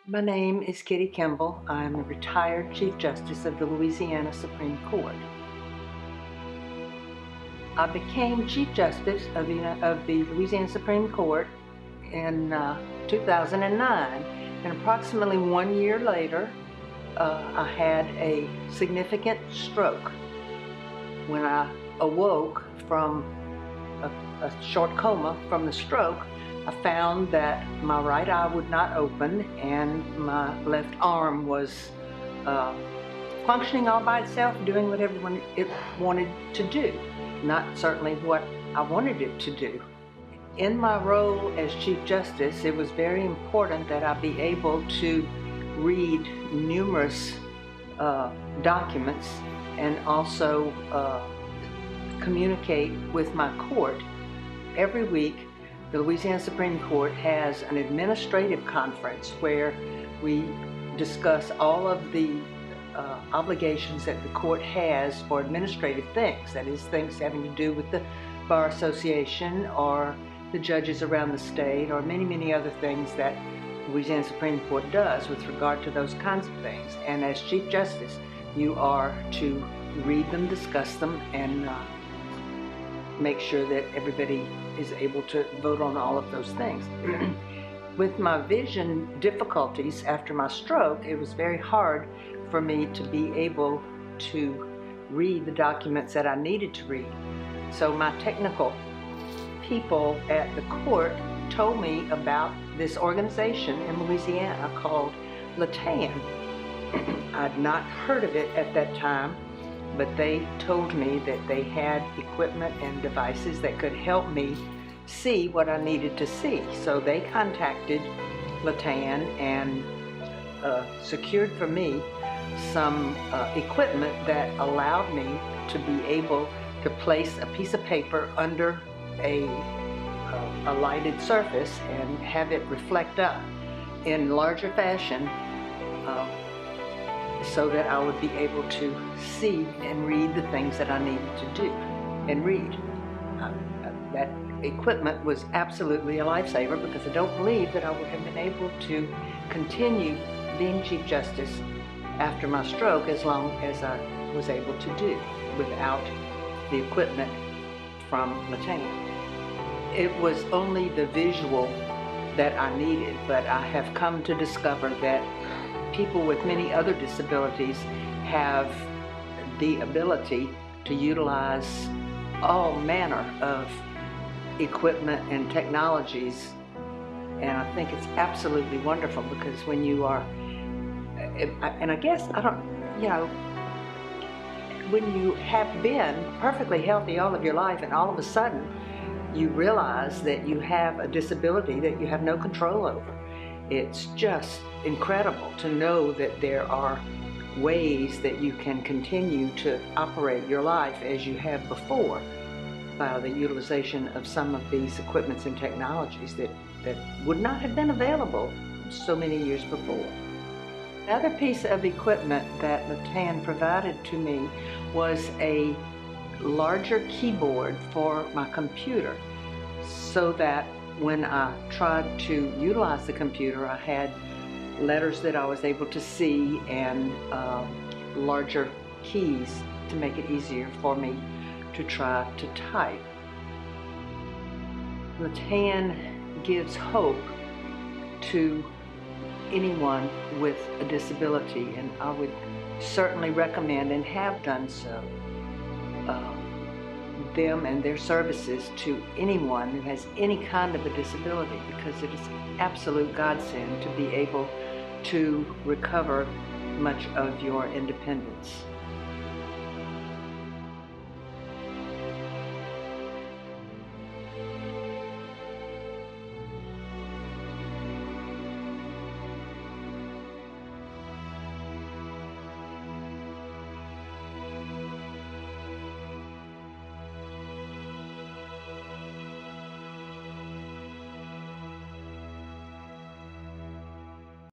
My name is Kitty Kimball. I'm a retired Chief Justice of the Louisiana Supreme Court. I became Chief Justice of the Louisiana Supreme Court in 2009, and approximately 1 year later, I had a significant stroke. When I awoke from a short coma from the stroke, I found that my right eye would not open and my left arm was functioning all by itself, doing whatever it wanted to do, not certainly what I wanted it to do. In my role as Chief Justice, it was very important that I be able to read numerous documents and also communicate with my court. Every week, the Louisiana Supreme Court has an administrative conference where we discuss all of the obligations that the court has for administrative things, that is, things having to do with the Bar Association or the judges around the state or many, many other things that the Louisiana Supreme Court does with regard to those kinds of things. And as Chief Justice, you are to read them, discuss them, and make sure that everybody is able to vote on all of those things. With my vision difficulties after my stroke, it was very hard for me to be able to read the documents that I needed to read. So my technical people at the court told me about this organization in Louisiana called Latan. I'd not heard of it at that time, but they told me that they had equipment and devices that could help me see what I needed to see. So they contacted Latan and secured for me some equipment that allowed me to be able to place a piece of paper under a lighted surface and have it reflect up in larger fashion so that I would be able to see and read the things that I needed to do and read. That equipment was absolutely a lifesaver, because I don't believe that I would have been able to continue being Chief Justice after my stroke as long as I was able to do without the equipment from Latan. It was only the visual that I needed, but I have come to discover that people with many other disabilities have the ability to utilize all manner of equipment and technologies, and I think it's absolutely wonderful, because when you are, and I guess when you have been perfectly healthy all of your life and all of a sudden you realize that you have a disability that you have no control over, it's just incredible to know that there are ways that you can continue to operate your life as you have before by the utilization of some of these equipments and technologies that would not have been available so many years before. Another piece of equipment that Latan provided to me was a larger keyboard for my computer, so that when I tried to utilize the computer, I had letters that I was able to see and larger keys to make it easier for me to try to type. Latan gives hope to anyone with a disability, and I would certainly recommend, and have done so, them and their services to anyone who has any kind of a disability, because it is absolute godsend to be able to recover much of your independence.